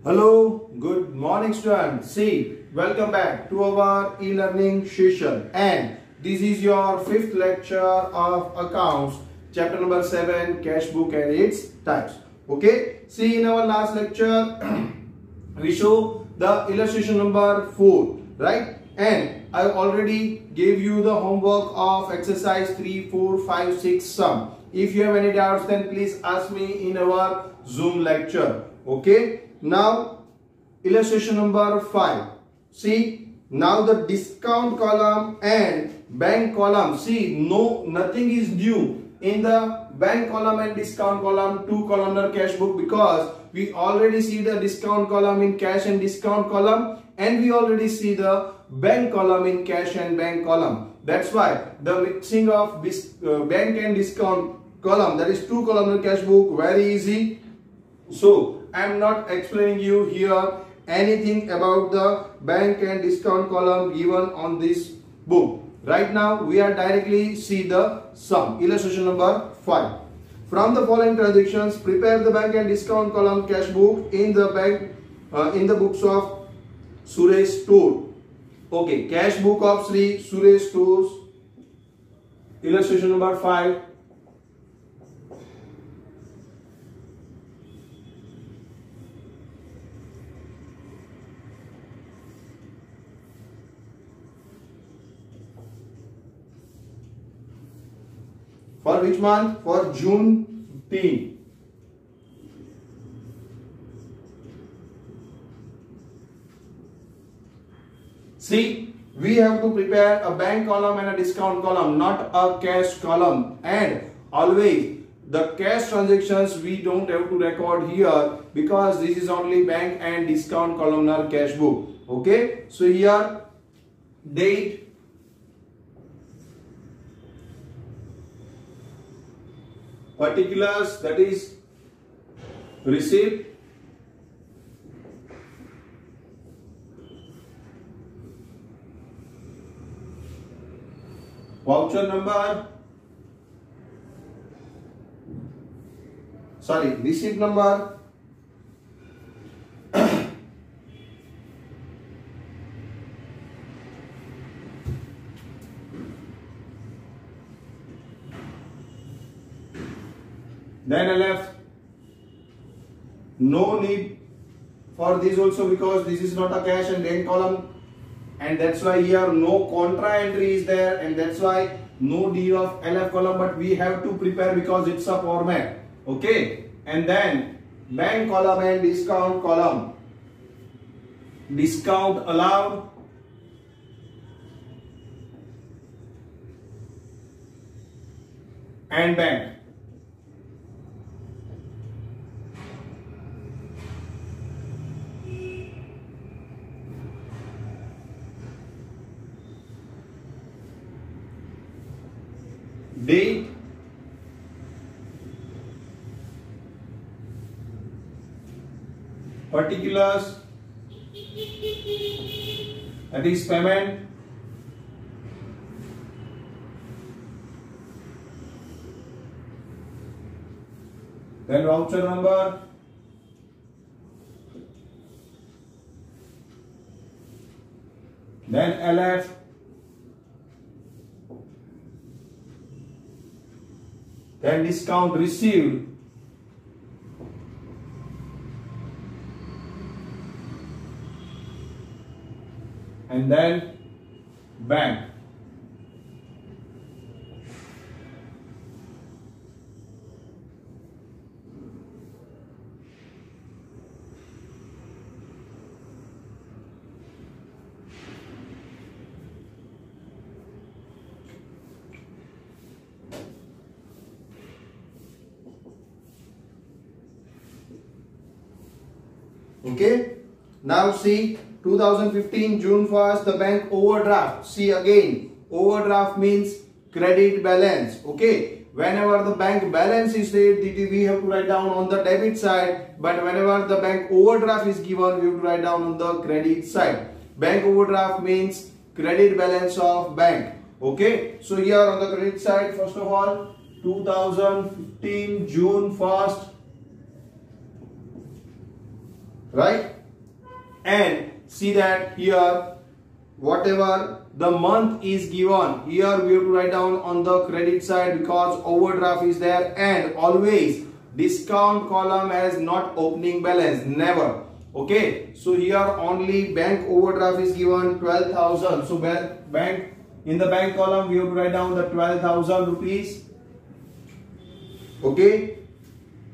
Hello, good morning students. See, welcome back to our e-learning session, and this is your fifth lecture of accounts, chapter number 7, cash book and its types. Okay, see, in our last lecture we show the illustration number 4, right? And I already gave you the homework of exercise 3, 4, 5, 6 sum. If you have any doubts, then please ask me in our Zoom lecture. Okay, now illustration number 5. See, now the discount column and bank column. See, nothing is due in the bank column and discount column, two columnar cash book, because we already see the discount column in cash and discount column, and we already see the bank column in cash and bank column. That's why the mixing of bank and discount column, that is two columnar cash book, very easy. So I am not explaining you here anything about the bank and discount column given on this book. Right now we are directly see the sum. Illustration number 5. From the following transactions, prepare the bank and discount column cash book in the bank in the books of Suresh Store. Okay, cash book of Sri Suresh Stores. Illustration number 5. For which month? For June 10. See, we have to prepare a bank column and a discount column, not a cash column. And always the cash transactions we don't have to record here, because this is only bank and discount columnar cash book. Okay, so here date, particulars, that is receipt, voucher number, receipt number, then LF. No need for this also, because this is not a cash and bank column, and that's why here no contra entry is there, and that's why no D of LF column, but we have to prepare because it's a format. Okay, and then bank column and discount column. Discount allowed, and bank. Date, particulars, that is payment, then voucher number, then LF, then discount received, and then bank. Okay, now see, 2015 June 1st, the bank overdraft. See, again, overdraft means credit balance. Okay, whenever the bank balance is said, we have to write down on the debit side, but whenever the bank overdraft is given, we have to write down on the credit side. Bank overdraft means credit balance of bank. Okay, so here on the credit side, first of all, 2015 June 1st, right? and see that here whatever the month is given, here we have to write down on the credit side because overdraft is there, and always discount column has not opening balance, never. Okay, so here only bank overdraft is given 12,000. So bank, in the bank column we have to write down the 12,000 rupees. Okay,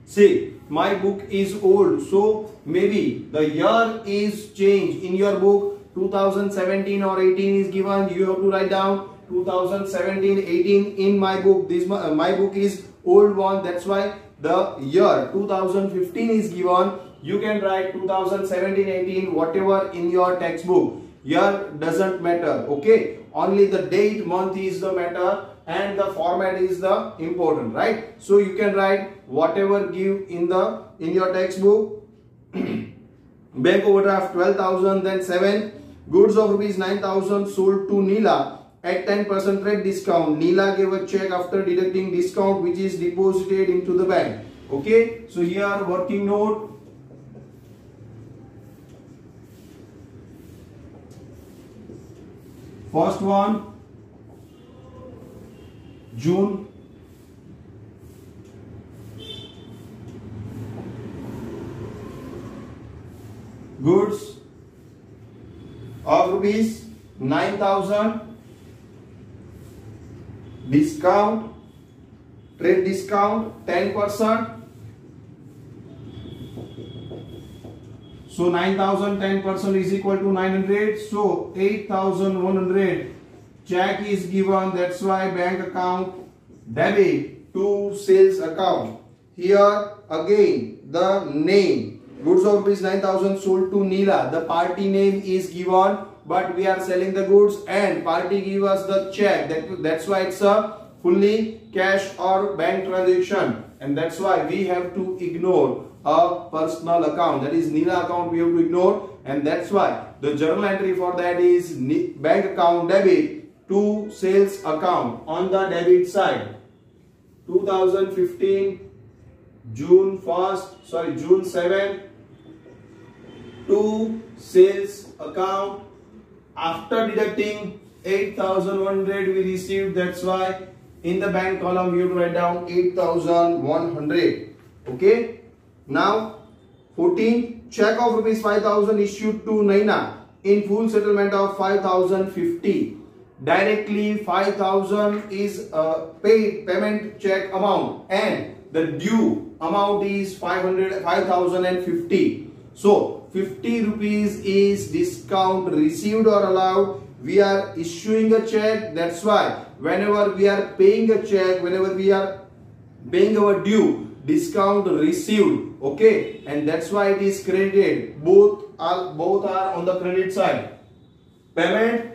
see, my book is old, so maybe the year is changed. In your book 2017 or 18 is given, you have to write down 2017, 18. In my book, this my book is old one, that's why the year 2015 is given. You can write 2017, 18, whatever in your textbook. Year doesn't matter. Okay, only the date, month is the matter, and the format is the important, right? So you can write whatever give in your textbook. Bank overdraft 12,000, then 7. Goods of rupees 9,000 sold to Neela at 10% trade discount. Neela gave a check after deducting discount which is deposited into the bank. Okay, so here working note. First one, June. Goods of rupees 9,000. Discount, trade discount 10%. So 9,000 10% is equal to 900. So 8,100 check is given. That's why bank account debit to sales account. Here again the name, goods of rupees 9,000 sold to Neela. The party name is given, but we are selling the goods and party give us the check. That's why it's a fully cash or bank transaction, and that's why we have to ignore a personal account, that is Neela account we have to ignore, and that's why the journal entry for that is bank account debit to sales account. On the debit side, 2015 June 7 to sales account. After deducting 8,100 we received, that's why in the bank column you have to write down 8,100. Okay, now 14, check of rupees 5,000 issued to Naina in full settlement of 5,050. Directly 5,000 is paid payment check amount, and the due amount is 5,050. So 50 rupees is discount received or allowed. We are issuing a check. That's why whenever we are paying a check, whenever we are paying our due, discount received. Okay, and that's why it is credited. Both are on the credit side. Payment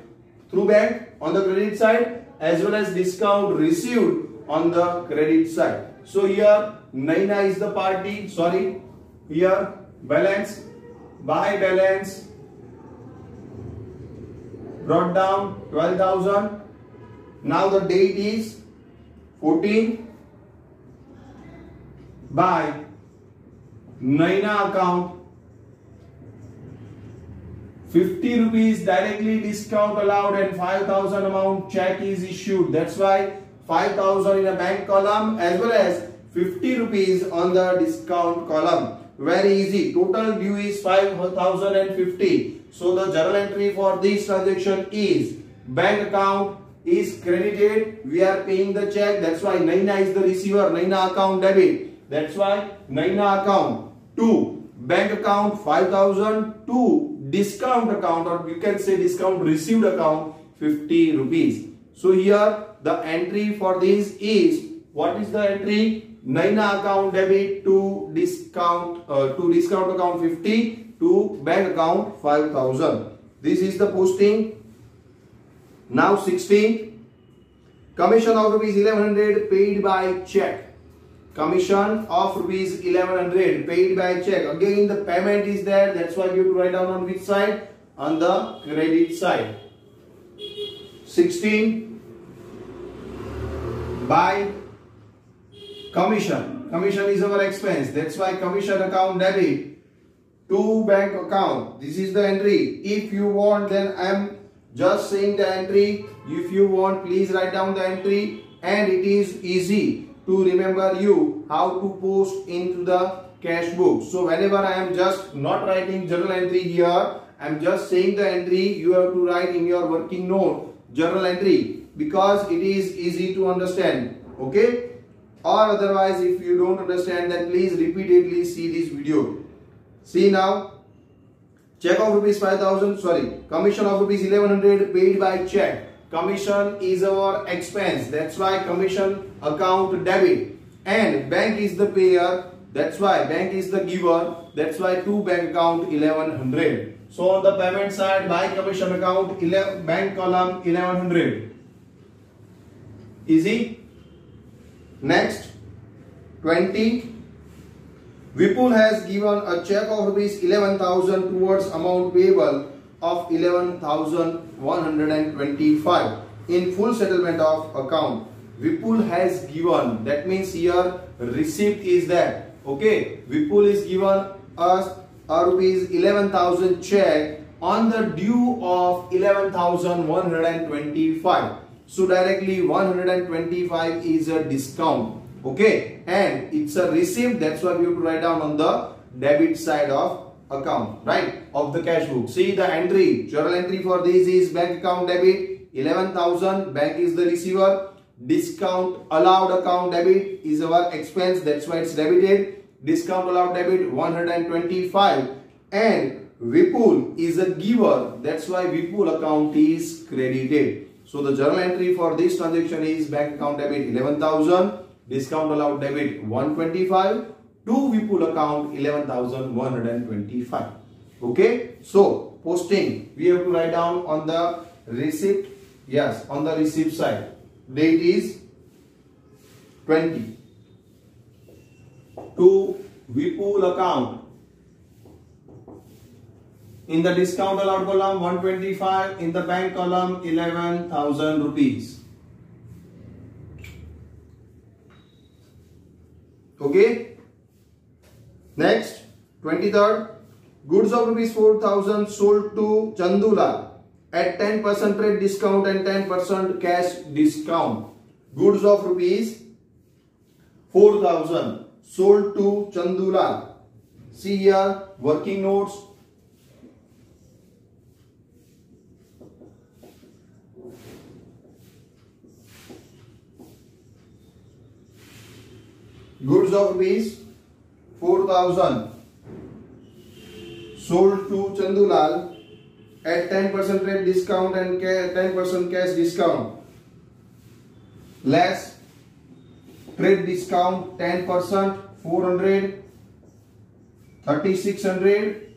through bank on the credit side, as well as discount received on the credit side. So here Naina is the party. Sorry, here balance, by balance brought down 12,000. Now the date is 14. By Naina account 50 rupees directly discount allowed and 5,000 amount check is issued. That's why 5,000 in a bank column as well as 50 rupees on the discount column. Very easy. Total due is 5,050. So the journal entry for this transaction is bank account is credited. We are paying the check. That's why Naina is the receiver. Naina account debit. That's why Naina account to bank account 5,000 to discount account, or you can say discount received account 50 rupees. So here the entry for this is, what is the entry? Naina account debit to discount account 50 to bank account 5,000. This is the posting. Now 16, commission of rupees 1100 paid by check. Commission of rupees 1100 paid by check. Again the payment is there. That's why you have to write down on which side? On the credit side. 16, by commission. Commission is our expense. That's why commission account debit to bank account. This is the entry. If you want, then I am just saying the entry. If you want, please write down the entry, and it is easy to remember you how to post into the cash book. So whenever I am just not writing journal entry here, I am just saying the entry, you have to write in your working note journal entry, because it is easy to understand. Okay? Or otherwise, if you don't understand, then please repeatedly see this video. See now, check of rupees 5,000, sorry, commission of rupees 1100 paid by check. Commission is our expense, that's why commission account debit, and bank is the payer, that's why bank is the giver, that's why to bank account 1100. So on the payment side, by commission account, bank column 1100. Easy. Next, 20. Vipul has given a check of rupees 11,000 towards amount payable of 11,125 in full settlement of account. Vipul has given, that means here receipt is that. Okay, Vipul is given us a rupees 11,000 check on the due of 11,125. So directly 125 is a discount. Okay, and it's a receipt, that's why we have to write down on the debit side of account, right, of the cash book. See the entry, journal entry for this is bank account debit 11,000, bank is the receiver. Discount allowed account debit is our expense, that's why it's debited. Discount allowed debit 125, and Vipul is a giver, that's why Vipul account is credited. So the journal entry for this transaction is bank account debit 11,000, discount allowed debit 125, to Vipul account 11,125. Okay, so posting we have to write down on the receipt. Yes, on the receipt side, date is 20 to Vipul account. In the discount allowed column 125, in the bank column 11,000 rupees. Okay. Next, 23rd, goods of rupees 4,000 sold to Chandulal at 10% trade discount and 10% cash discount. Goods of rupees 4,000 sold to Chandulal. See here, working notes. Goods of rupees 4,000 sold to Chandulal at 10% trade discount and 10% cash discount. Less trade discount 10%, 400, 3,600,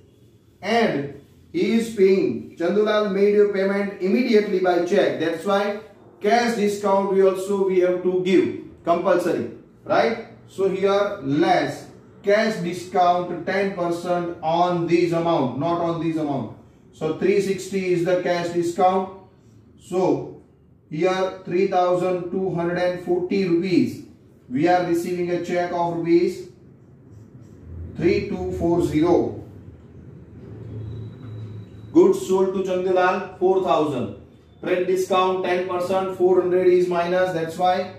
and he is paying. Chandulal made your payment immediately by check. That's why cash discount we have to give compulsory, right? So here less cash discount 10% on this amount, not on this amount. So 360 is the cash discount. So here 3,240 rupees. We are receiving a check of rupees 3,240. Goods sold to Chandulal 4,000. Trade discount 10%, 400 is minus. That's why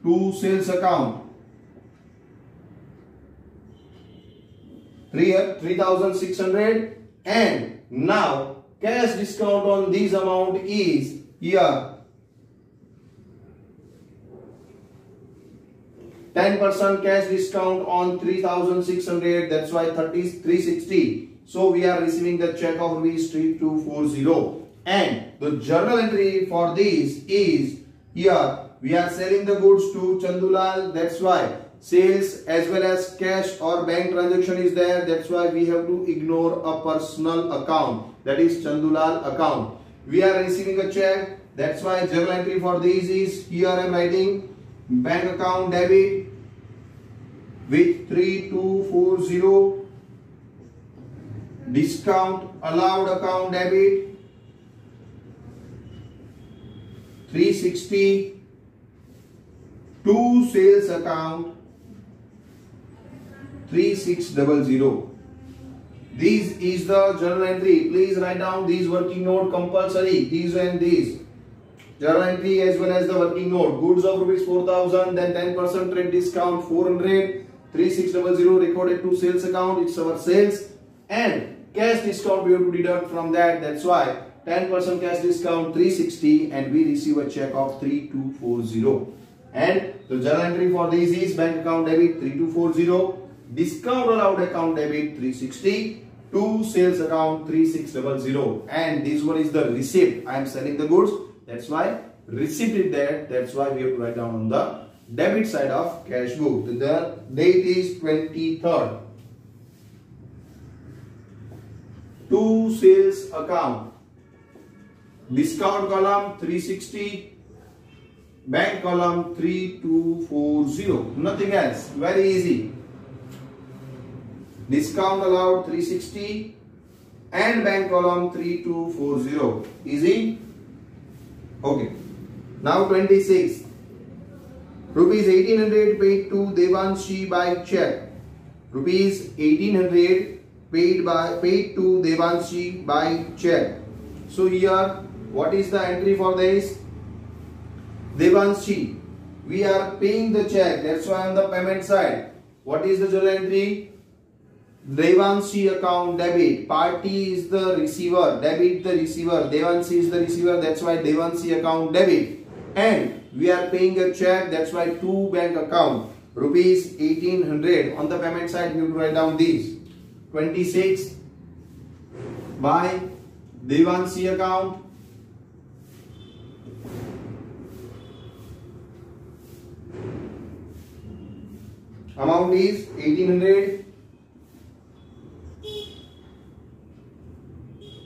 to sales account. 3,600, and now cash discount on this amount is here 10% cash discount on 3,600, that's why 360. So we are receiving the check of rupees 3,240, and the journal entry for this is here we are selling the goods to Chandulal, that's why sales as well as cash or bank transaction is there, that's why we have to ignore a personal account, that is Chandulal account. We are receiving a check, that's why journal entry for this is here I am writing bank account debit with 3,240, discount allowed account debit 360, to sales account 3,600. This is the journal entry. Please write down these working note compulsory. These and these. Journal entry as well as the working note. Goods of rupees 4,000, then 10% trade discount 400, 3600 recorded to sales account. It's our sales, and cash discount we have to deduct from that. That's why 10% cash discount 360, and we receive a check of 3240. And the journal entry for this is bank account debit 3240, discount allowed account debit 360, to sales account 3600, and this one is the receipt. I am selling the goods. That's why receipt is there. That's why we have to write down on the debit side of cash book. The date is 23rd. To sales account. Discount column 360. Bank column 3240. Nothing else. Very easy. Discount allowed 360 and bank column 3240. Easy. Okay. Now 26. Rupees 1800 paid to Devanshi by check. Rupees 1800 paid to Devanshi by check. So here, what is the entry for this? Devanshi. We are paying the check. That's why on the payment side. What is the journal entry? Devanshi account debit. Party is the receiver. Debit the receiver. Devanshi is the receiver. That's why Devanshi account debit. And we are paying a check. That's why to bank account. Rupees 1800. On the payment side, we will write down these. 26 by Devanshi account. Amount is 1800.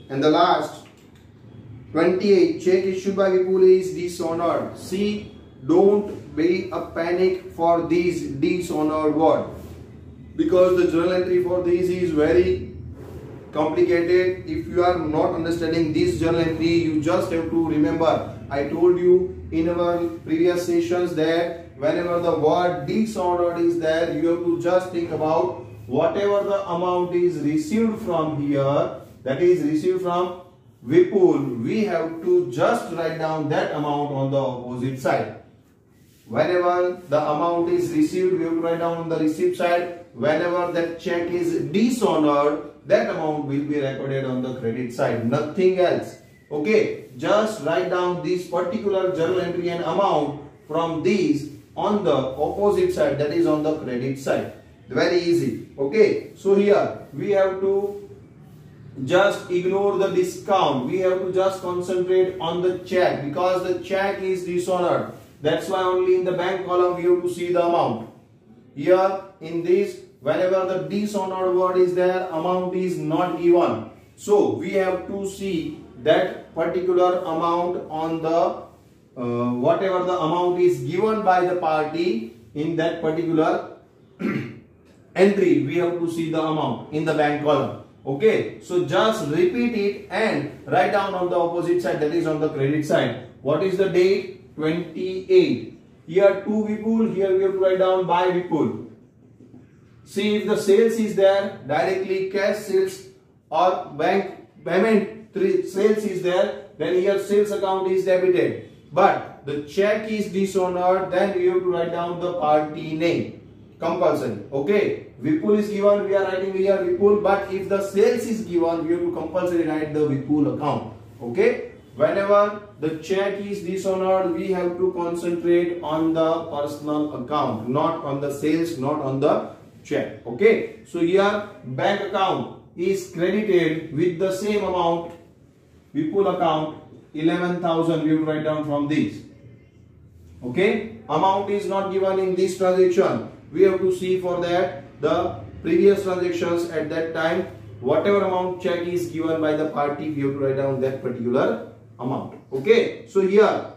And the last 28, check issued by Vipul is dishonored. See, don't be a panic for these dishonored word, because the journal entry for this is very complicated. If you are not understanding this journal entry, you just have to remember, I told you in our previous sessions that whenever the word dishonored is there, you have to just think about whatever the amount is received from here, that is received from Vipul, we have to just write down that amount on the opposite side. Whenever the amount is received, we have to write down on the receipt side. Whenever that check is dishonored, that amount will be recorded on the credit side. Nothing else. Okay, just write down this particular journal entry and amount from these on the opposite side, that is on the credit side. Very easy. Okay, so here we have to just ignore the discount. We have to just concentrate on the check, because the check is dishonored. That's why only in the bank column we have to see the amount. Here in this, whenever the dishonored word is there, amount is not given. So we have to see that particular amount on the whatever the amount is given by the party in that particular entry. We have to see the amount in the bank column. Okay, so just repeat it and write down on the opposite side, that is on the credit side. What is the date? 28. Here to Vipul, here we have to write down by Vipul. See, if the sales is there, directly cash sales or bank payment sales is there, then here sales account is debited. But the check is dishonored, then we have to write down the party name. Compulsory. Okay, Vipul is given, we are writing here Vipul, but if the sales is given, we have to compulsory write the Vipul account. Okay, whenever the check is dishonored, we have to concentrate on the personal account, not on the sales, not on the check. Okay, so here bank account is credited with the same amount. Vipul account 11,000, we will write down from this. Okay, amount is not given in this transaction. We have to see for that the previous transactions at that time. Whatever amount check is given by the party, we have to write down that particular amount. Okay, so here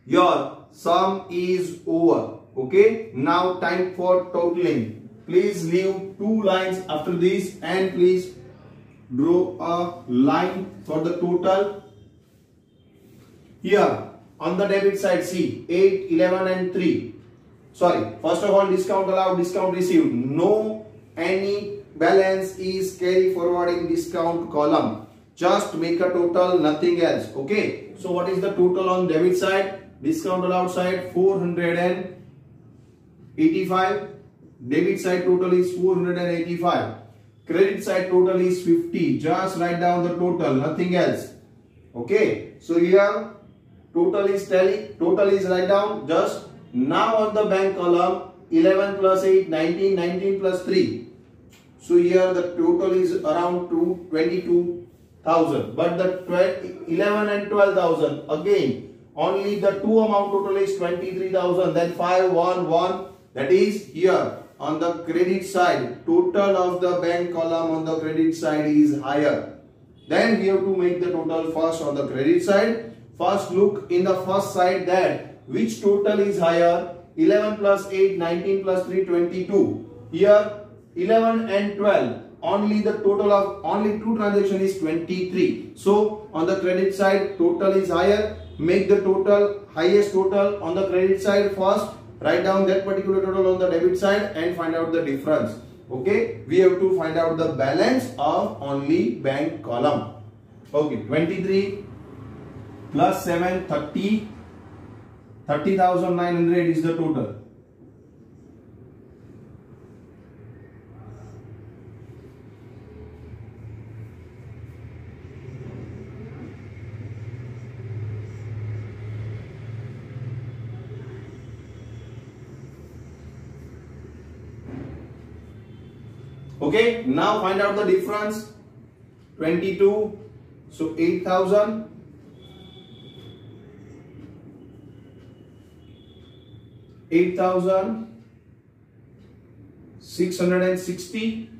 your sum is over. Okay, now time for totaling. Please leave 2 lines after this and please draw a line for the total. Here on the debit side, see 8, 11 and 3. Sorry, first of all, discount allowed, discount received. No any balance is carry forward in discount column. Just make a total, nothing else. Okay. So what is the total on debit side? Discount allowed side 485. Debit side total is 485. Credit side total is 50. Just write down the total, nothing else. Okay. So here total is tally. Total is write down. Just now on the bank column 11 plus 8, 19, 19 plus 3. So here the total is around 22,000. But the 11 and 12,000 again. Only the two amount total is 23,000. Then 511. That is here on the credit side. Total of the bank column on the credit side is higher. Then we have to make the total first on the credit side. First look in the first side that which total is higher. 11 plus 8, 19 plus 3, 22. Here 11 and 12. Only the total of only two transactions is 23. So on the credit side total is higher. Make the total highest total on the credit side first. Write down that particular total on the debit side and find out the difference. Okay. We have to find out the balance of only bank column. Okay. 23 plus 7, 30. 30,900 is the total. Okay, now find out the difference. 22, so 8,000. 8,660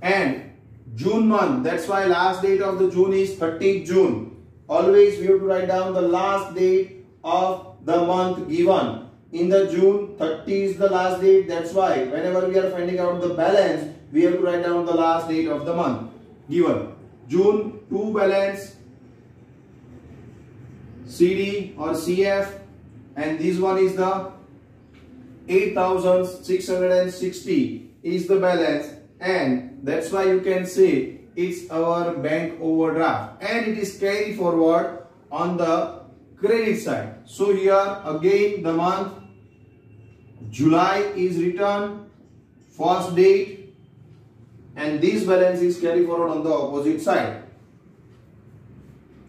and June month. That's why last date of the June is 30th June. Always we have to write down the last date of the month given. In the June 30 is the last date. That's why whenever we are finding out the balance, we have to write down the last date of the month given. June 2 balance CD or CF. And this one is the 8,660 is the balance, and that's why you can say it's our bank overdraft and it is carry forward on the credit side. So here again the month July is written first date and this balance is carry forward on the opposite side.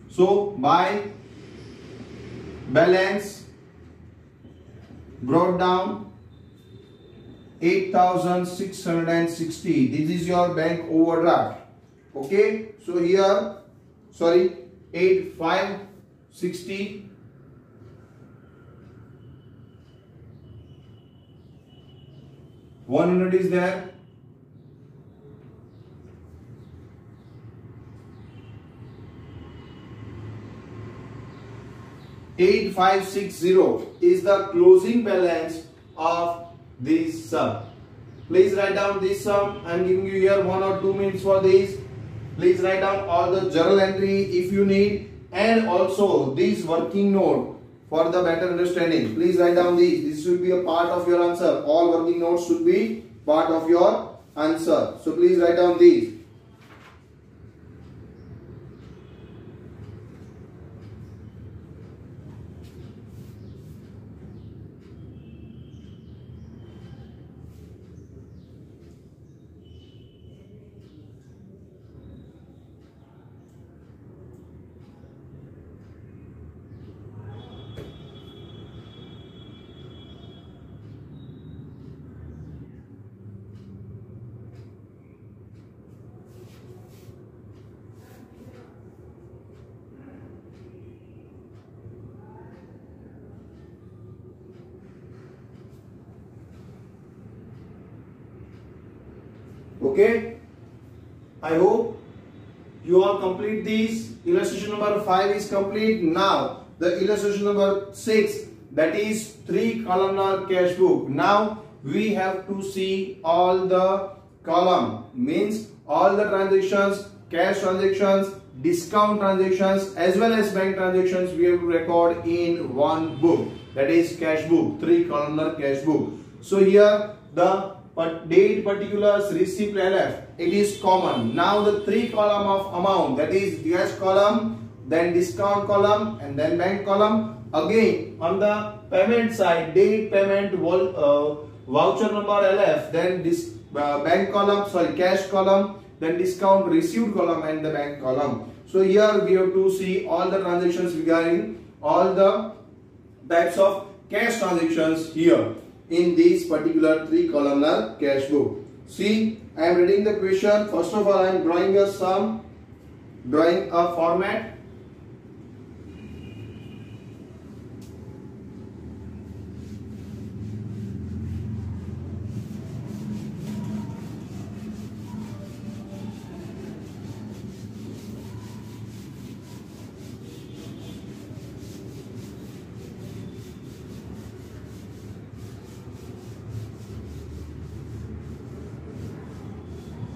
So by balance brought down 8,660. This is your bank overdraft. Okay. So here, sorry, 8,560. $100 is there. $8,560 is the closing balance of this sum. Please write down this sum. I am giving you here 1 or 2 minutes for this. Please write down all the journal entry if you need, and also this working note for the better understanding. Please write down these. This should be a part of your answer. All working notes should be part of your answer. So please write down these. Okay, I hope you all complete these. Illustration number 5 is complete. Now the illustration number 6, that is 3 columnar cash book. Now we have to see all the column, means all the transactions, cash transactions, discount transactions as well as bank transactions we have to record in one book, that is cash book, 3 columnar cash book. So here the date, particulars, receipt, LF, it is common. Now the three column of amount, that is cash column, then discount column, and then bank column. Again on the payment side, date, payment, voucher number, LF, then this bank column, cash column, then discount, received column, and the bank column. So here we have to see all the transactions regarding all the types of cash transactions here in this particular three columnar cash book. See, I am reading the question. First of all, I am drawing a sum, drawing a format.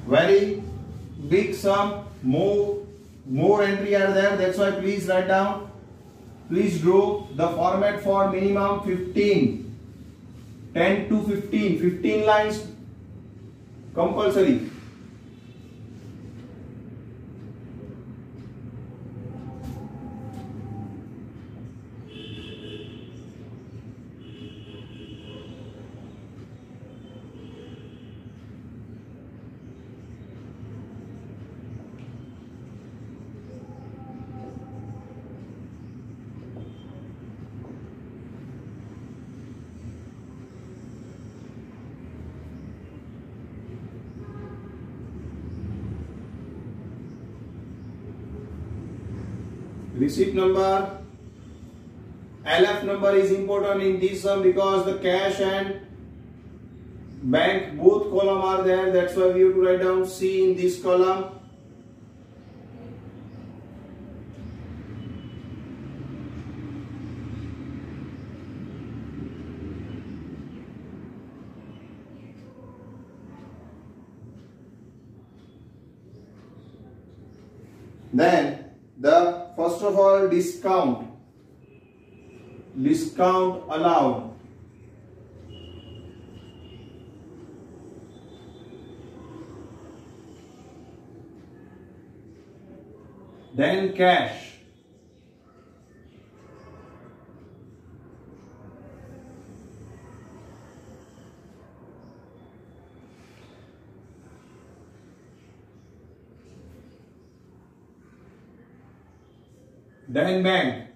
Very big sum, more entry are there, that's why please write down, please draw the format for minimum 15, 10 to 15 lines compulsory. Receipt number, LF number is important in this sum because the cash and bank both column are there. That's why we have to write down C in this column. Then the first of all discount allowed, then cash, then bank,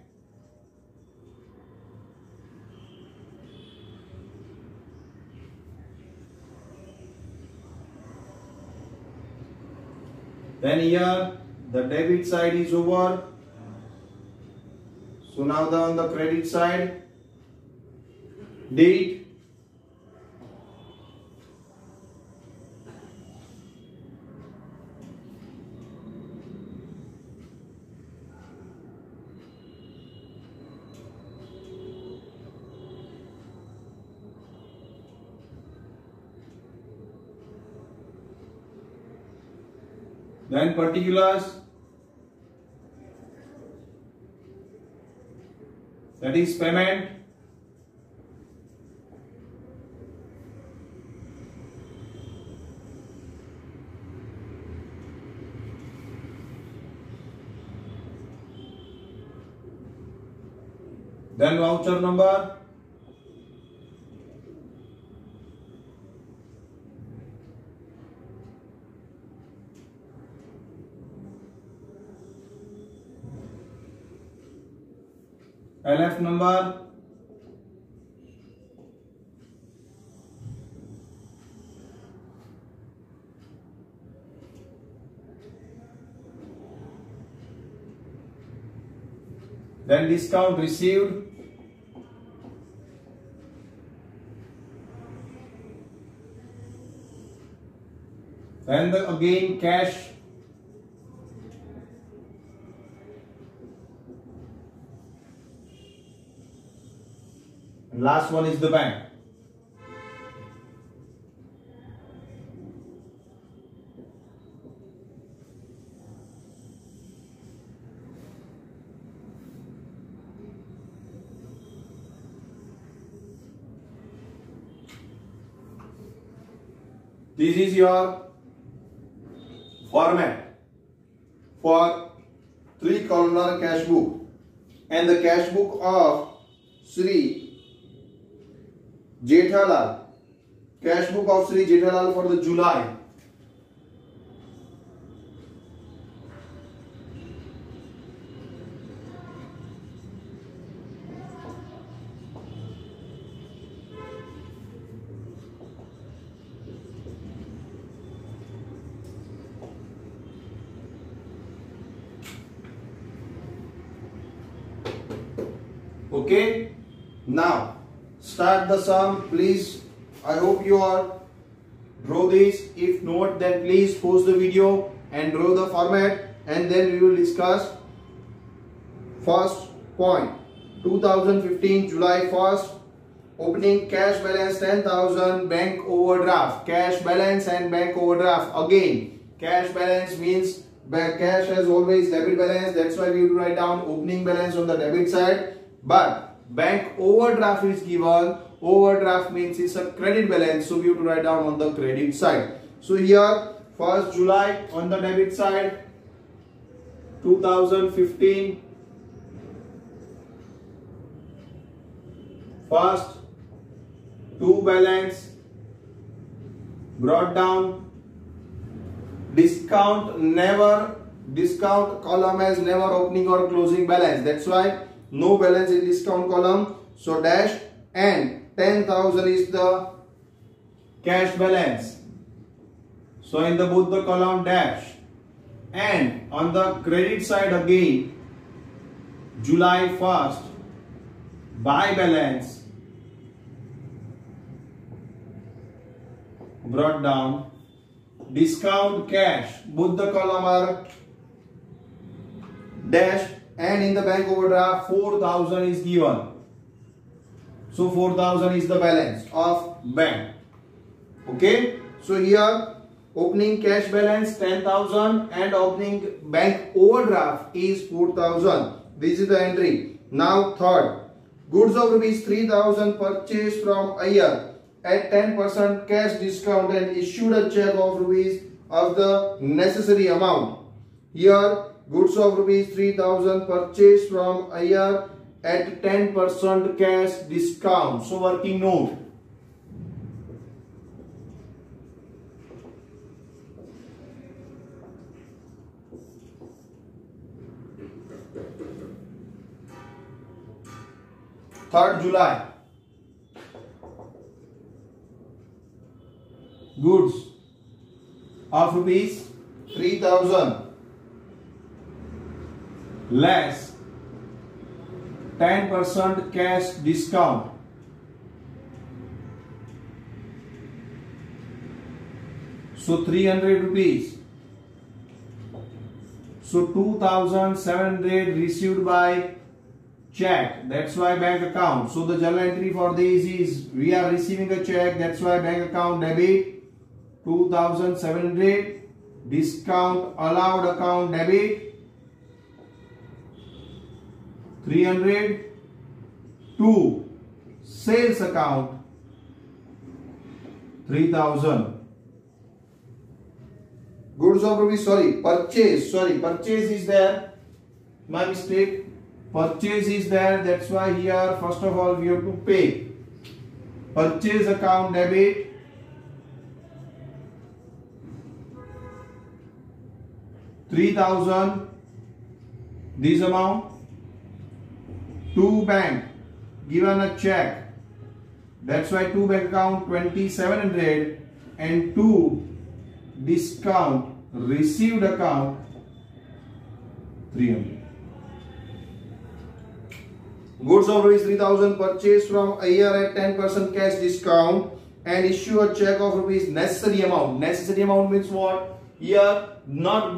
then here the debit side is over. So now on the credit side, date, then particulars, that is payment, then voucher number, LF number, then discount received, then again cash, and last one is the bank. This is your format for 3-columnar cash book, and the cash book of Sri Jethalal, cash book of Sri Jethalal for the July. Okay, now start the sum. Please, I hope you all draw this. If not, then please pause the video and draw the format, and then we will discuss. First point, 2015 July 1st, opening cash balance 10,000, bank overdraft, cash balance and bank overdraft. Again, cash balance means cash has always debit balance, that's why we will write down opening balance on the debit side. But bank overdraft is given. Overdraft means it's a credit balance, so we have to write down on the credit side. So here, 1st July on the debit side, 2015. First, to balance brought down. Discount column has never opening or closing balance. That's why no balance in discount column, so dash, and 10,000 is the cash balance, so in the both the column dash. And on the credit side again, July 1st, buy balance brought down. Discount cash, both the column are dash, and in the bank overdraft 4,000 is given, so 4,000 is the balance of bank. Okay, so here opening cash balance 10,000 and opening bank overdraft is 4,000. This is the entry. Now third, goods of rupees 3,000 purchased from Iyer at 10% cash discount and issued a check of rupees of the necessary amount. Here goods of rupees 3,000 purchased from Iyer at 10% cash discount. So working note. Third July. Goods of rupees 3,000 less 10% cash discount. So 300 rupees. So 2,700 received by check. That's why bank account. So the journal entry for this is we are receiving a check. That's why bank account debit 2,700. Discount allowed account debit 300 to sales account 3,000. Goods of rupees, purchase is there, my mistake. Purchase is there, that's why here first of all we have to pay. Purchase account debit 3,000, this amount. To bank, given a check, that's why to bank account 2,700, and to discount received account 300. Goods of rupees 3,000 purchased from Iyer at 10% cash discount and issue a check of rupees necessary amount. Necessary amount means what? Here not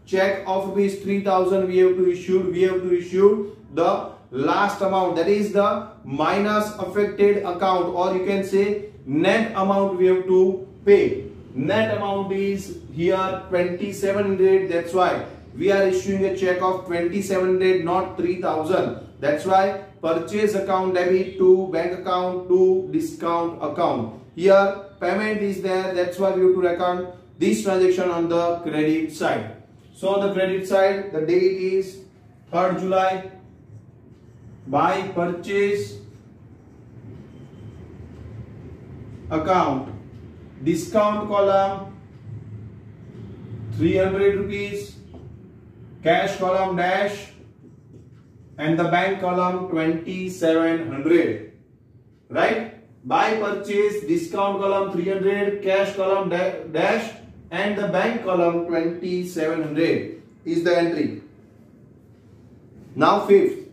check of rupees 3,000 we have to issue the last amount, that is the minus affected account, or you can say net amount we have to pay. Net amount is here 2,700, that's why we are issuing a check of 2,700, not 3,000. That's why purchase account debit to bank account to discount account. Here payment is there, that's why we have to reckon this transaction on the credit side. So on the credit side, the date is 3rd July. By purchase account, discount column 300 rupees, cash column dash, and the bank column 2700. Right? By purchase, discount column 300, cash column dash, and the bank column 2700 is the entry. Now fifth,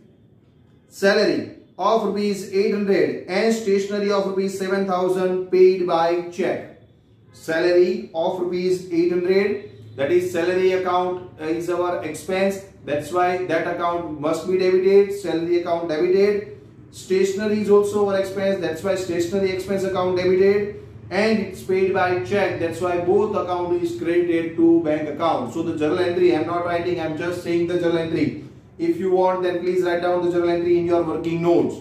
salary of rupees 800 and stationery of rupees 7000 paid by check. Salary of rupees 800, that is salary account is our expense, that's why that account must be debited, salary account debited. Stationery is also our expense, that's why stationery expense account debited, and it's paid by check, that's why both account is credited to bank account. So the journal entry, I am not writing, I am just saying the journal entry. If you want, then please write down the journal entry in your working notes.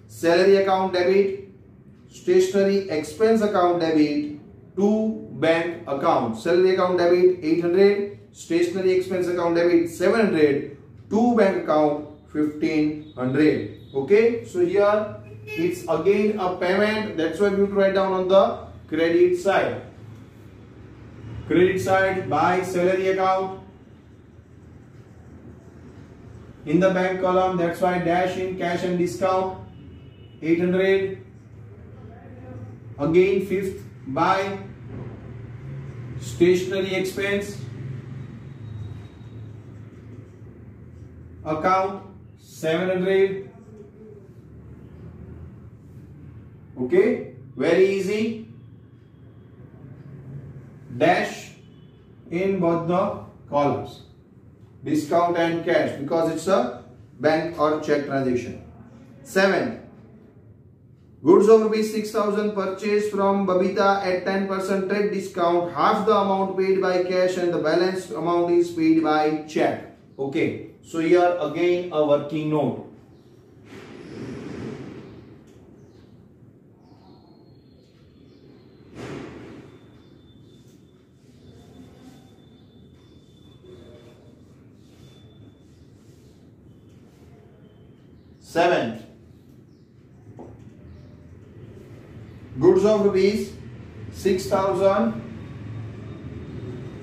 Salary account debit, stationery expense account debit to bank account. Salary account debit 800, stationery expense account debit 700, to bank account 1500. Okay, so here it's again a payment, that's why we have to write down on the credit side. Credit side, by salary account. In the bank column, that's why dash in cash and discount 800. Again fifth, by stationery expense account 700. Okay, very easy. Dash in both the columns, discount and cash, because it's a bank or check transaction. 7. Goods of rupees 6000 purchased from Babita at 10% trade discount, half the amount paid by cash and the balance amount is paid by check. Okay, so here again a working note. Seventh, goods of rupees 6000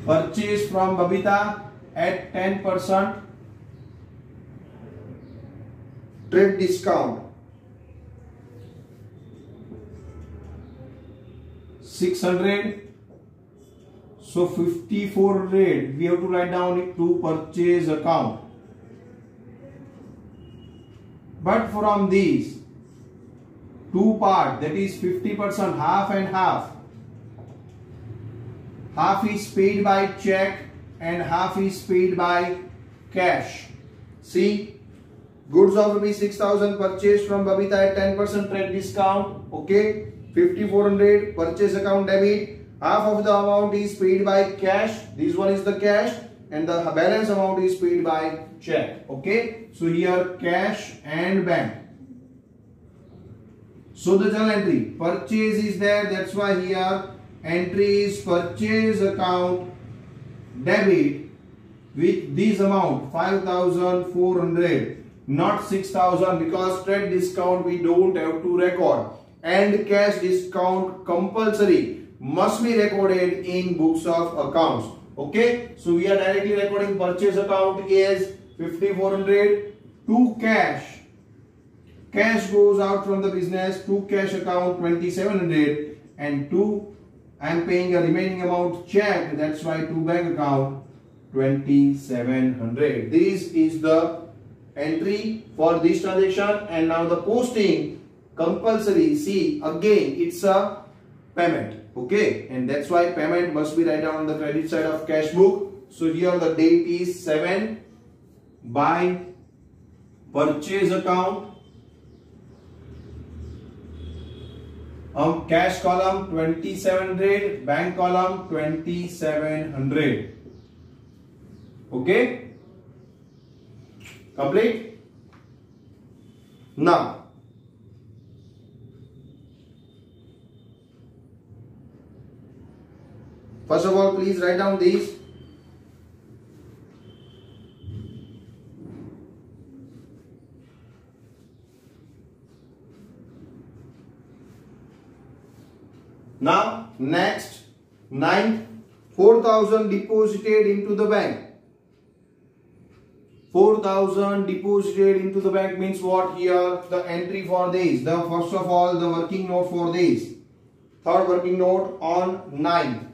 purchased from Babita at 10% trade discount, 600. So 5400 we have to write down it to purchase account. But from these two parts, that is 50%, half and half. Half is paid by check and half is paid by cash. See, goods of rupees 6000 purchased from Babita at 10% trade discount. Okay, 5400 purchase account debit. Half of the amount is paid by cash. This one is the cash, and the balance amount is paid by check. Okay, so here cash and bank. So the journal entry, purchase is there, that's why here entry is purchase account debit with this amount 5400, not 6000, because trade discount we don't have to record, and cash discount compulsory must be recorded in books of accounts. Okay, so we are directly recording purchase account is 5400 to cash. Cash goes out from the business to cash account 2700, and to I am paying a remaining amount check, that's why to bank account 2700. This is the entry for this transaction. And now the posting compulsory. See, again it's a payment. Okay, and that's why payment must be written down on the credit side of cash book. So here the date is 7 by purchase account. Cash column 2700, bank column 2700. Okay, complete. Now, first of all, please write down these. Now, next, 9th, 4,000 deposited into the bank. 4,000 deposited into the bank means what? Here, the entry for this. The first of all, the working note for this. Third working note on 9th.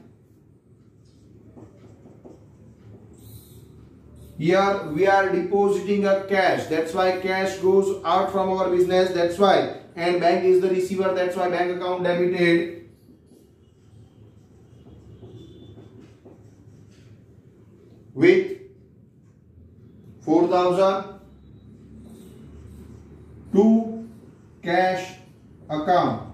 Here we are depositing a cash. That's why cash goes out from our business. That's why. And bank is the receiver. That's why bank account debited. With 4,000 to cash account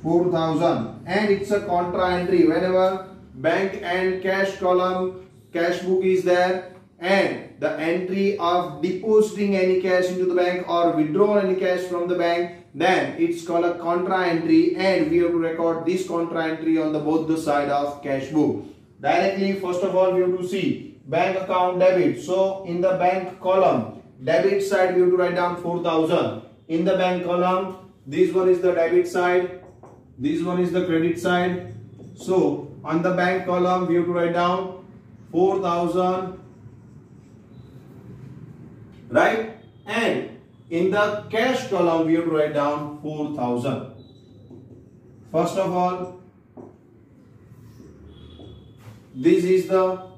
4,000, and it's a contra entry. Whenever bank and cash column, cash book is there, and the entry of depositing any cash into the bank or withdrawn any cash from the bank, then it's called a contra entry, and we have to record this contra entry on the both the side of cash book. Directly, first of all, we have to see bank account debit. So in the bank column, debit side we have to write down 4,000. In the bank column, this one is the debit side, this one is the credit side. So on the bank column, we have to write down 4,000, right? And in the cash column, we have to write down 4,000. First of all, this is the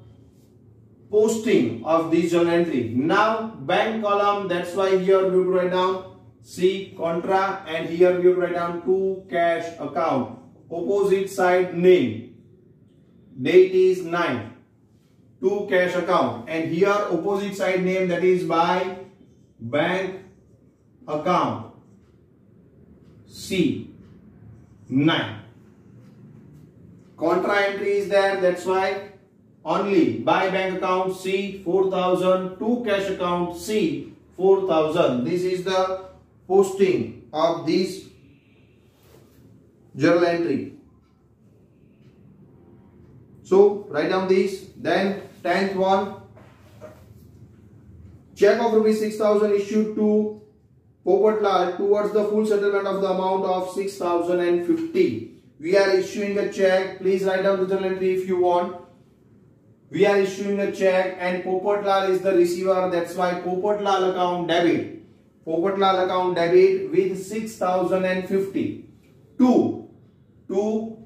posting of this journal entry. Now bank column, that's why here we will write down C contra, and here we will write down to cash account. Opposite side name, date is 9, to cash account, and here opposite side name, that is by bank account C 9. Contra entry is there, that's why only by bank account C 4,000 to cash account C 4,000. This is the posting of this journal entry. So write down this. Then 10th one, check of rupees 6,000 issued to Popatlal towards the full settlement of the amount of 6,050. We are issuing a check. Please write down the journal entry if you want. We are issuing a check and Popatlal is the receiver. That's why Popatlal account debit. Popatlal account debit with 6,050. To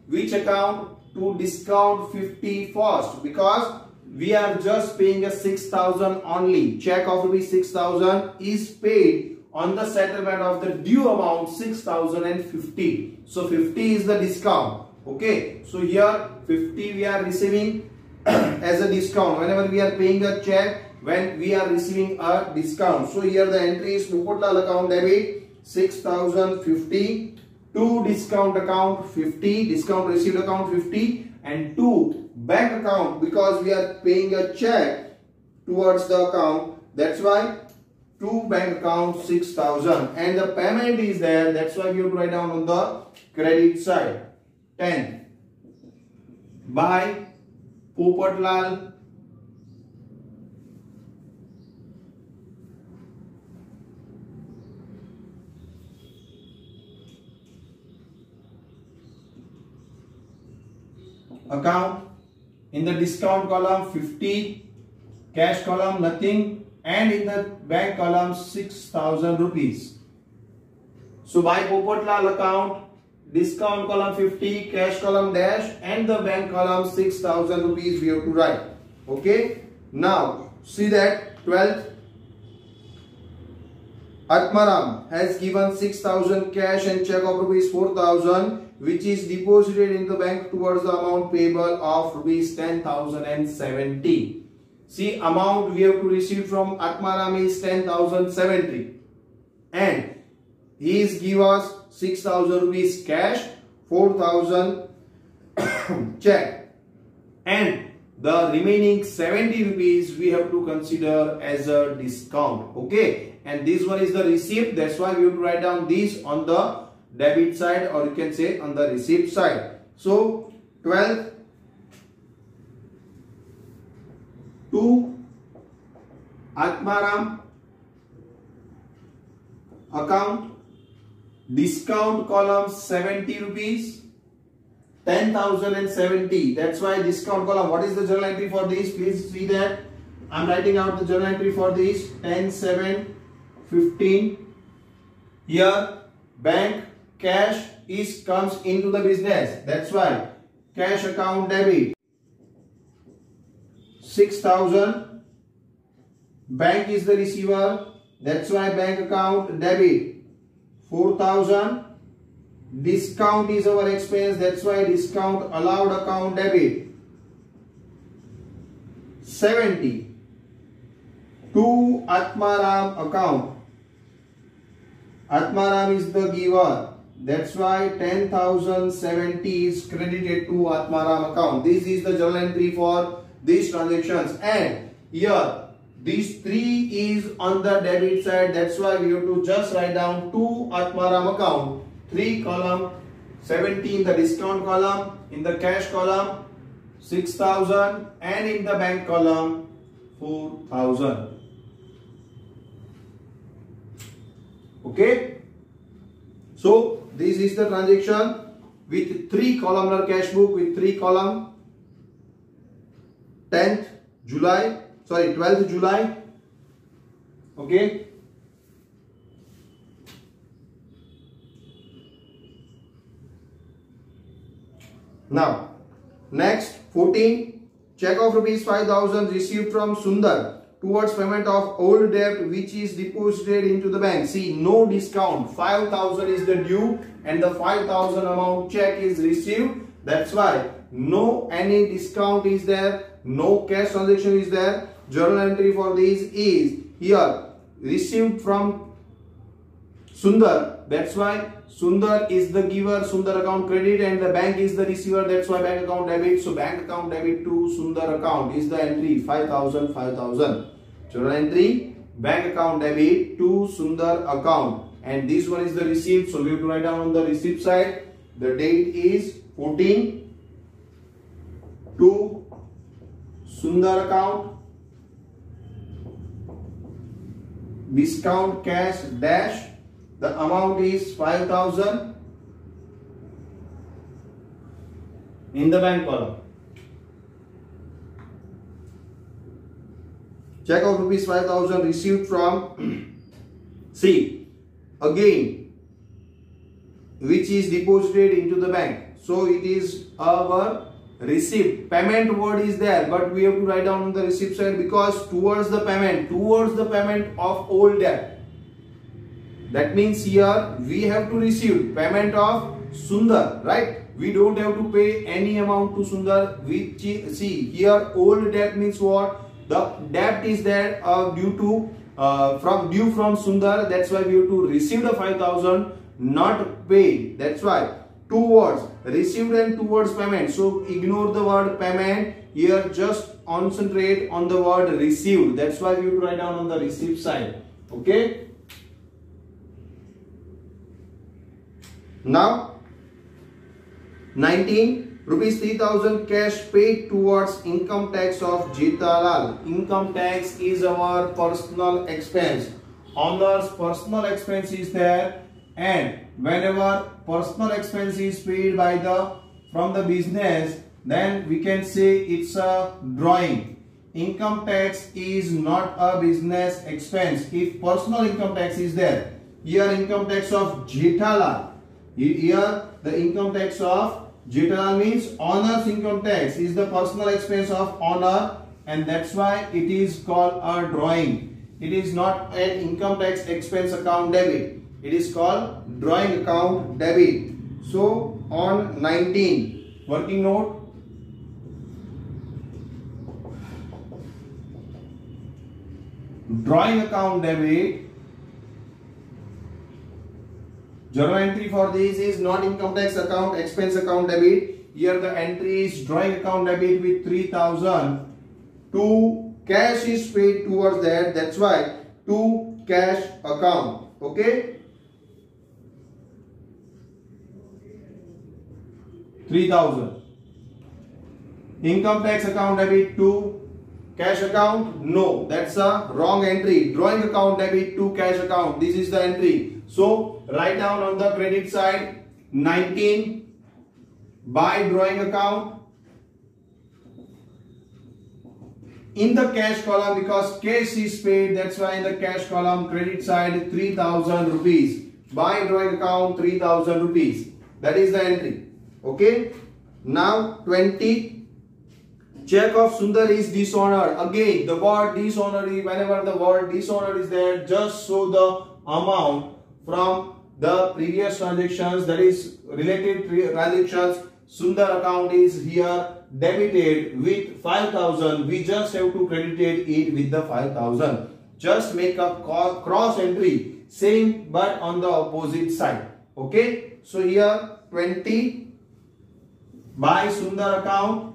which account? To discount 50 first, because we are just paying a 6,000 only. Check of rupees 6,000 is paid on the settlement of the due amount 6,050. So 50 is the discount. Okay. So here 50 we are receiving as a discount. Whenever we are paying a check, when we are receiving a discount. So here the entry is Popatlal account debit 6,050 to discount account 50, discount received account 50, and to bank account, because we are paying a check towards the account. That's why to bank account 6,000, and the payment is there. That's why we have to write down on the credit side 10 by Popatlal account. In the discount column 50, cash column nothing, and in the bank column 6,000 rupees. So by Popatlal account, discount column 50, cash column dash, and the bank column 6,000 rupees we have to write. Okay. Now see that 12th, Atmaram has given 6,000 cash and check of rupees 4,000, which is deposited in the bank towards the amount payable of rupees 10,070. See, amount we have to receive from Atmaram is 10,070, and he is give us 6,000 rupees cash, 4,000 check, and the remaining 70 rupees we have to consider as a discount. Okay, and this one is the receipt. That's why we have to write down this on the debit side, or you can say on the receipt side. So 12th to Atmaram account, discount column 70 rupees, 10,070. That's why discount column. What is the journal entry for this? Please see that. I'm writing out the journal entry for this. 10,715. Here bank cash comes into the business. That's why cash account debit 6,000. Bank is the receiver. That's why bank account debit 4,000. Discount is our expense. That's why discount allowed account debit 70. To Atmaram account. Atmaram is the giver. That's why 10,070 is credited to Atmaram account. This is the journal entry for these transactions. And here these 3 is on the debit side. That's why we have to just write down to Atmaram account. 3 column 70 in the discount column, in the cash column 6,000, and in the bank column 4,000. Okay, so this is the transaction with 3 columnar cash book with 3 column. 12th July. Okay. Now, next 14, check of rupees 5,000 received from Sundar towards payment of old debt which is deposited into the bank. See, no discount. 5,000 is the due and the 5,000 amount check is received. That's why no any discount is there, no cash transaction is there. Journal entry for this is here received from Sundar. That's why Sundar is the giver, Sundar account credit, and the bank is the receiver. That's why bank account debit. So bank account debit to Sundar account is the entry 5,000, 5,000. Journal entry bank account debit to Sundar account, and this one is the receipt. So we have to write down on the receipt side. The date is 14 to Sundar account. Discount cash dash. The amount is 5,000 in the bank column. Check of rupees 5,000 received from C again, which is deposited into the bank. So it is our receipt. Payment word is there, but we have to write down on the receipt side because towards the payment of old debt. That means here we have to receive payment of Sundar, right? We don't have to pay any amount to Sundar. See here old debt means what? The debt is there due from Sundar. That's why we have to receive the 5,000, not paid. That's why two words, received and towards payment. So ignore the word payment here. Just concentrate on the word received. That's why we have to write down on the receipt side. Okay. Now 19 rupees 3,000 cash paid towards income tax of Jetalal. Income tax is our personal expense. Owner's personal expense is there, and whenever personal expense is paid by from the business, then we can say it's a drawing. Income tax is not a business expense if personal income tax is there. Here income tax of Jetalal. Here the income tax of Jetalal means owner's income tax is the personal expense of owner, and that's why it is called a drawing. It is not an income tax expense account debit. It is called drawing account debit. So on 19, working note. Drawing account debit. Journal entry for this is not income tax account expense account debit. here the entry is drawing account debit with 3000 to cash is paid towards that. That's why to cash account. Okay, 3000. Income tax account debit to cash account. No, that's a wrong entry. Drawing account debit to cash account. This is the entry. So write down on the credit side 19 by drawing account. In the cash column, because cash is paid, that's why in the cash column credit side 3000 rupees. By drawing account 3000 rupees. That is the entry. Okay. Now 20. Check of Sundar is dishonored. Again, the word dishonored, whenever the word dishonored is there, just show the amount from the previous transactions, that is related transactions. Sundar account is here debited with 5000. We just have to credit it with the 5000. Just make a cross entry, same but on the opposite side. Okay. So here 20 by Sundar account.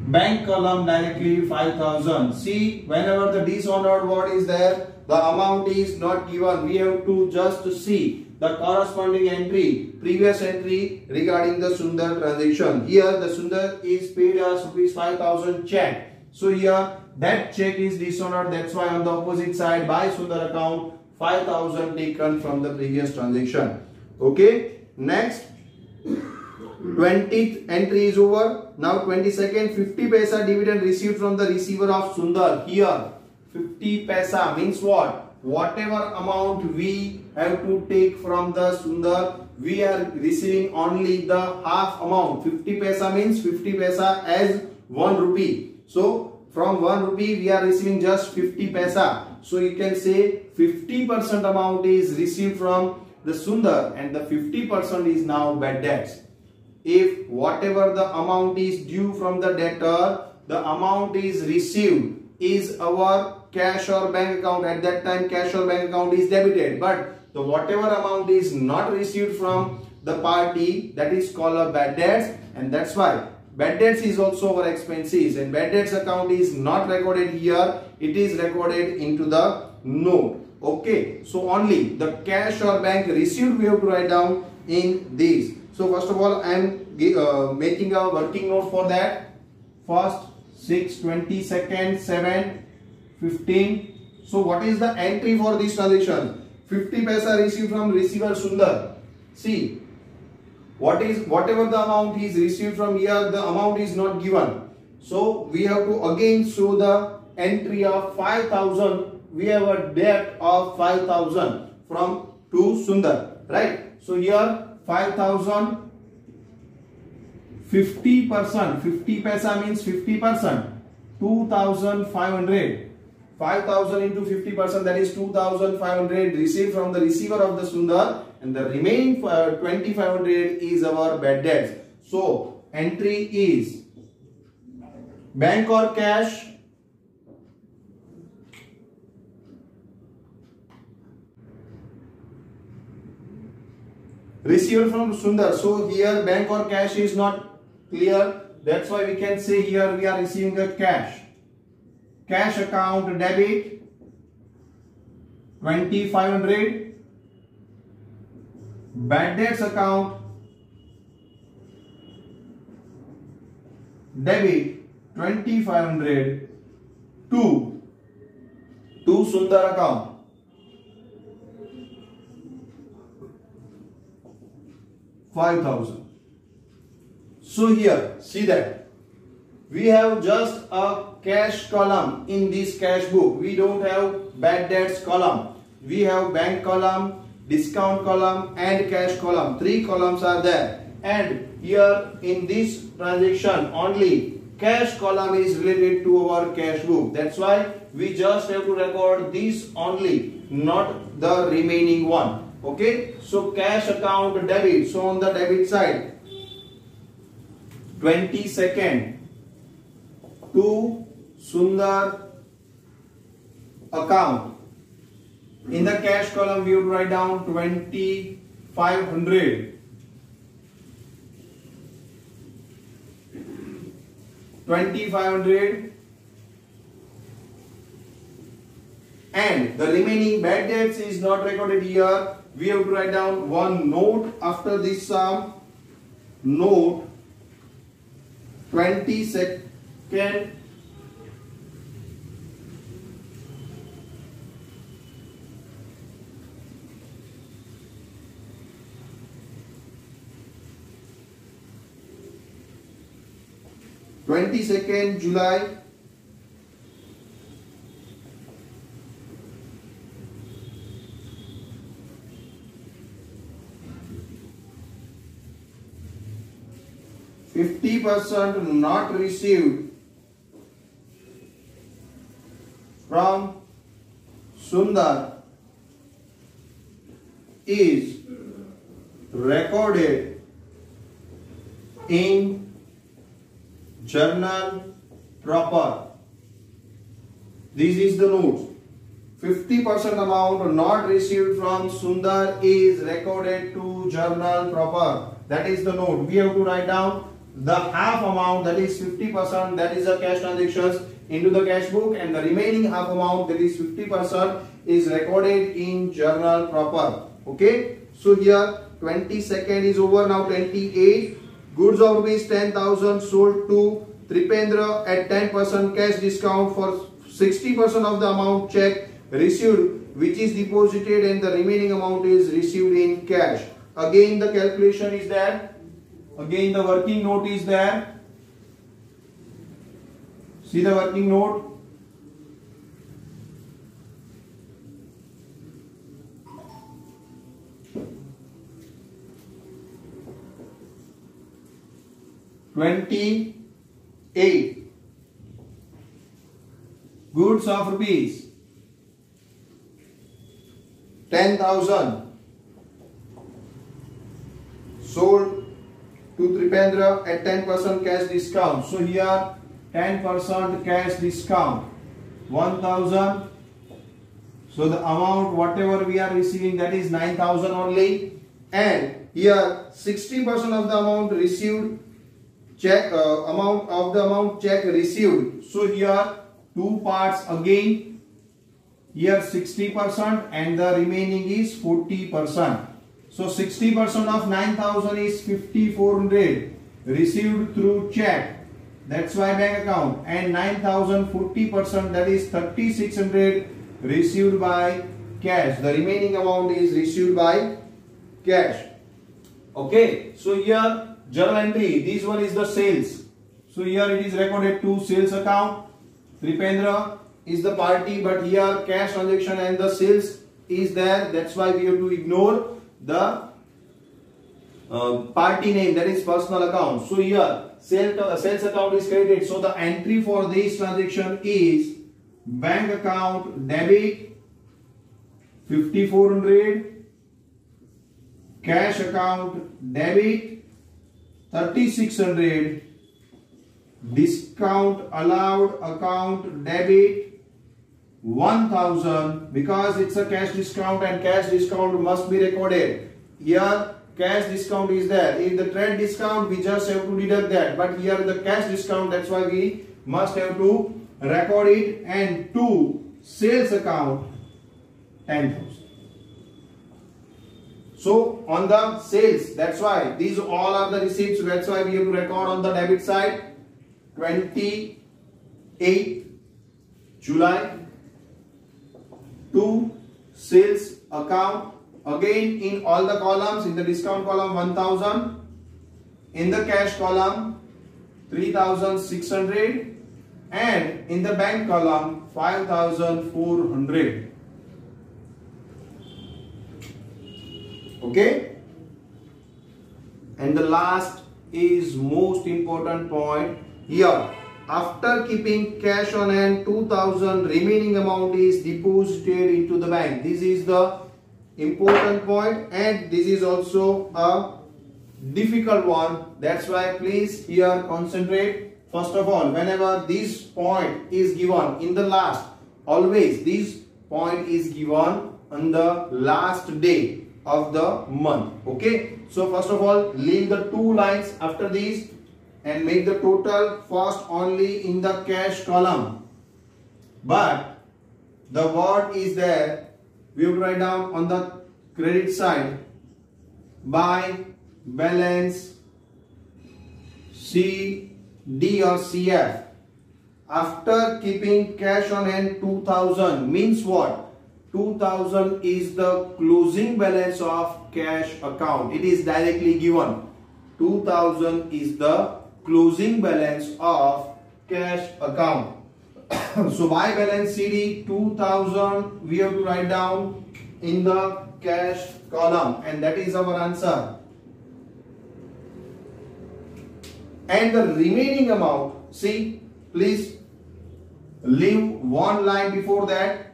Bank column directly 5000. See, whenever the dishonored word is there, the amount is not given. We have to just see the corresponding entry, previous entry regarding the Sundar transaction. Here the Sundar is paid as rupees 5000 check. So here that check is dishonored. That's why on the opposite side by Sundar account 5000 taken from the previous transaction. Okay. Next. 20th entry is over. Now 22nd, 50 paisa dividend received from the receiver of Sundar. Here 50 paisa means what? Whatever amount we have to take from the Sundar, we are receiving only the half amount. 50 paisa means 50 paisa as 1 rupee. So from 1 rupee we are receiving just 50 paisa. So you can say 50% amount is received from the Sundar and the 50% is now bad debts. If whatever the amount is due from the debtor, the amount is received is our cash or bank account. At that time cash or bank account is debited, but the whatever amount is not received from the party, that is called a bad debts, and that's why bad debts is also our expenses, and bad debts account is not recorded here, it is recorded into the note. Okay, so only the cash or bank received we have to write down in this. So first of all I am making a working note for that. First 6, 20, second 7, 15. So what is the entry for this transaction? 50 paisa received from receiver Sundar. See, whatever the amount is received from here, the amount is not given. So we have to again show the entry of 5000. We have a debt of 5000 from to Sundar, right? So here 5000, 50%, 50 paisa means 50%, 2500. 5000 into 50%, that is 2500 received from the receiver of the Sundar, and the remaining 2500 is our bad debts. So entry is bank or cash, received from Sundar. So here bank or cash is not clear. That's why we can say here we are receiving a cash. Cash account debit 2500. Bad debts account debit 2500 to Sundar account. $5,000. So here see that we have just a cash column in this cash book. We don't have bad debts column. We have bank column, discount column and cash column. 3 columns are there, and here in this transaction only cash column is related to our cash book. That's why we just have to record this only, not the remaining one. Okay, so cash account debit. So on the debit side 22nd to Sundar account In the cash column, we would write down 2,500. 2,500. And the remaining bad debts is not recorded here. We have to write down one note after this sum. Note 22nd. July 50% not received from Sundar is recorded in journal proper. This is the note. 50% amount not received from Sundar is recorded to journal proper. That is the note. We have to write down the half amount, that is 50%, that is the cash transactions, into the cash book, and the remaining half amount, that is 50%, is recorded in journal proper. Okay, so here 22nd is over. Now 28, goods of rupees 10,000 sold to Tripendra at 10% cash discount for 60% of the amount check received, which is deposited, and the remaining amount is received in cash. Again the calculation is there. Again the working note is there. See the working note. $28. Goods of rupees 10,000 sold to Tripendra at 10% cash discount. So here 10% cash discount, 1,000. So the amount whatever we are receiving, that is 9,000 only. And here 60% of the amount received check, amount of the amount check received. So here two parts again. Here 60% and the remaining is 40%. So 60% of 9,000 is 5,400 received through check. That's why bank account. And 9,000 40%, that is 3,600 received by cash. The remaining amount is received by cash. Okay. So here journal entry. This one is the sales. So here it is recorded to sales account. Tripendra is the party, but here cash transaction and the sales is there. That's why we have to ignore the party name, that is personal account. So here sales account is credited. So the entry for this transaction is bank account debit 5,400, cash account debit 3,600, discount allowed account debit 1,000, because it's a cash discount and cash discount must be recorded. Here cash discount is there. In the trade discount we just have to deduct that, but here the cash discount, that's why we must have to record it. And to sales account 10,000. So on the sales, that's why these all are the receipts, that's why we have to record on the debit side 28 July to sales account. Again in all the columns, in the discount column 1,000, in the cash column 3,600, and in the bank column 5,400. Okay, and the last is most important point here. After keeping cash on hand, 2,000 remaining amount is deposited into the bank. This is the important point, and this is also a difficult one. That's why please here concentrate. First of all, whenever this point is given in the last, always this point is given on the last day of the month. Okay, so first of all, leave the two lines after these and make the total first only in the cash column. But the word is there, we will write down on the credit side by balance C, D or CF. After keeping cash on hand 2000 means what? 2000 is the closing balance of cash account. It is directly given. 2000 is the closing balance of cash account. So by balance CD 2000 we have to write down in the cash column, and that is our answer. And the remaining amount, see, please leave one line before that.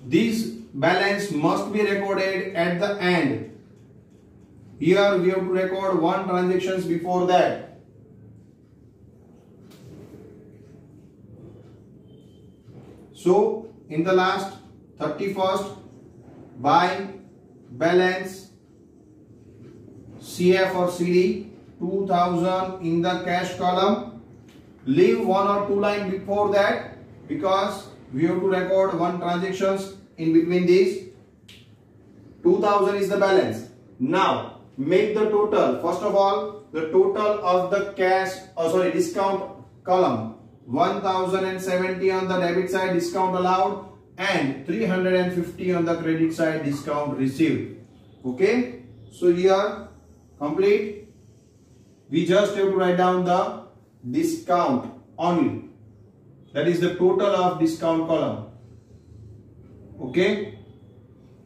This balance must be recorded at the end. Here we have to record one transactions before that. So in the last 31st, by balance CF or CD 2000 in the cash column. Leave one or two lines before that because we have to record one transactions in between these. 2000 is the balance. Now make the total. First of all, the total of the cash discount column, 1070 on the debit side discount allowed and 350 on the credit side discount received. Okay, so here complete. We just have to write down the discount only. That is the total of discount column. Okay,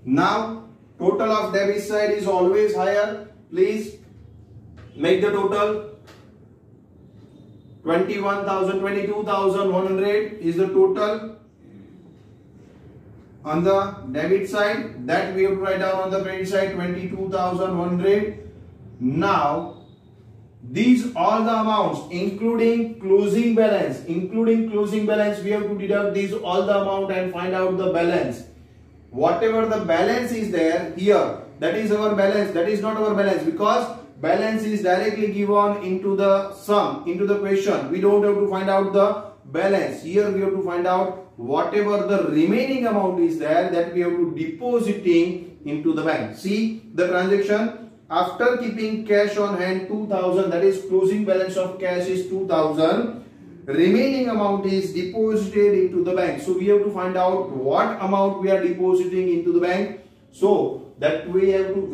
now total of debit side is always higher. Please make the total. 22,100 is the total on the debit side. That we have to write down on the credit side, 22,100. Now these all the amounts including closing balance. We have to deduct these all the amount and find out the balance. Whatever the balance is there here, that is our balance. That is not our balance because balance is directly given into the sum, into the question. We don't have to find out the balance. Here we have to find out whatever the remaining amount is there, that we have to depositing into the bank. See the transaction. After keeping cash on hand 2000, that is closing balance of cash is 2000. Remaining amount is deposited into the bank. So we have to find out what amount we are depositing into the bank. So that we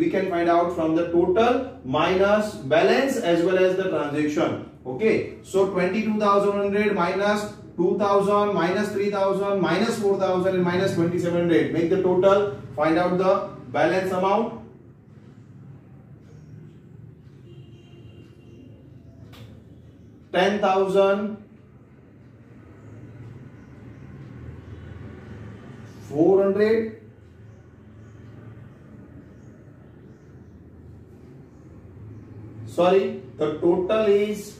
can find out from the total minus balance as well as the transaction. Okay, so 22,100 minus 2,000 minus 3,000 minus 4,000 and minus 2,700. Make the total, find out the balance amount. 10,400. Sorry, the total is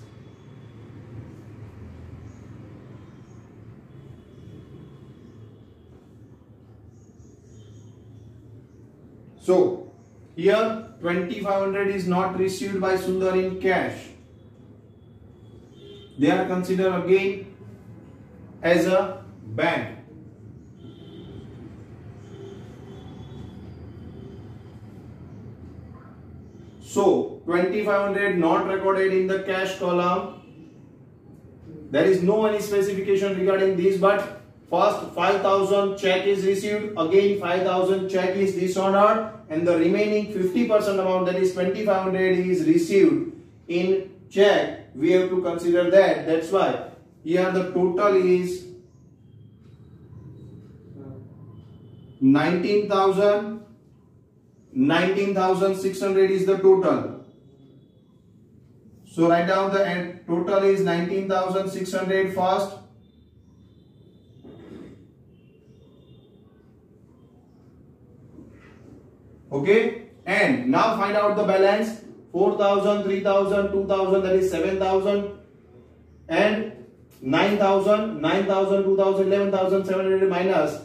so here 2,500 is not received by Sundar in cash. They are considered again as a bank. So 2,500 not recorded in the cash column. There is no any specification regarding this, but first 5,000 check is received, again 5,000 check is dishonored, and the remaining 50% amount, that is 2,500, is received in check. We have to consider that. That's why here the total is 19,600 is the total. So write down the end. Total is 19,600 first. Okay, and now find out the balance. 4,000, 3,000, 2,000, that is 7,000, and 9,000, 9,000, 2,000, 11,700 minus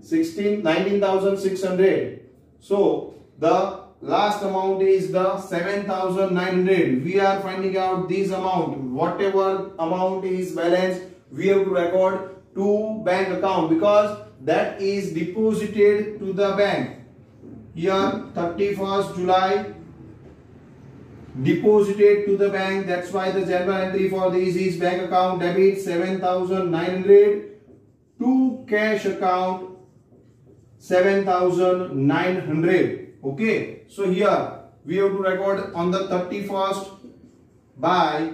19,600. So the last amount is the 7,900. We are finding out this amount. Whatever amount is balance, we have to record to bank account because that is deposited to the bank. Here 31st July deposited to the bank. That's why the general entry for this is bank account debit 7,900 to cash account 7,900. Okay, so here we have to record on the 31st by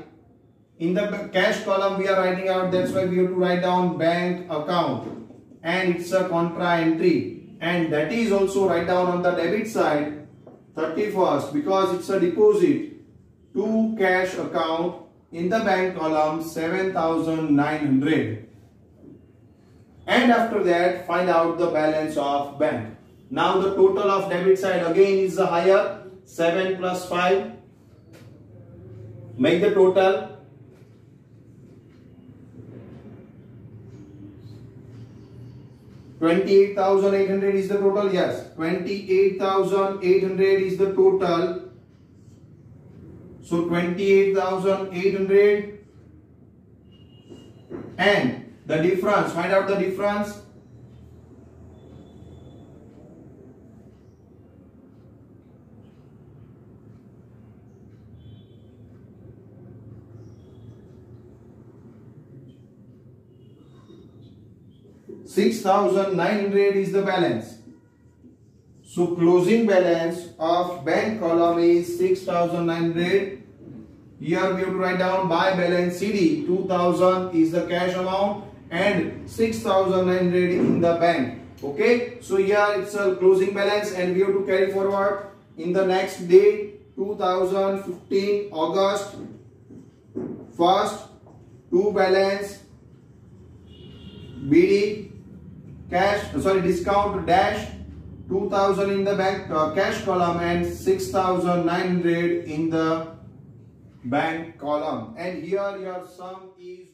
in the cash column we are writing out. That's why we have to write down bank account and it's a contra entry, and that is also write down on the debit side 31st because it's a deposit to cash account in the bank column 7,900. And after that find out the balance of bank. Now the total of debit side again is higher, 7 plus 5. Make the total. $28,800 is the total. Yes, 28,800 is the total. So 28,800 and the difference. Find out the difference. $6,900 is the balance. So closing balance of bank column is 6,900. Here we have to write down by balance CD. 2,000 is the cash amount and 6,900 in the bank. Okay. So here it's a closing balance and we have to carry forward in the next day 2015 August 1st to balance BD cash discount dash 2,000 in the bank cash column and 6,900 in the bank column, and here your sum is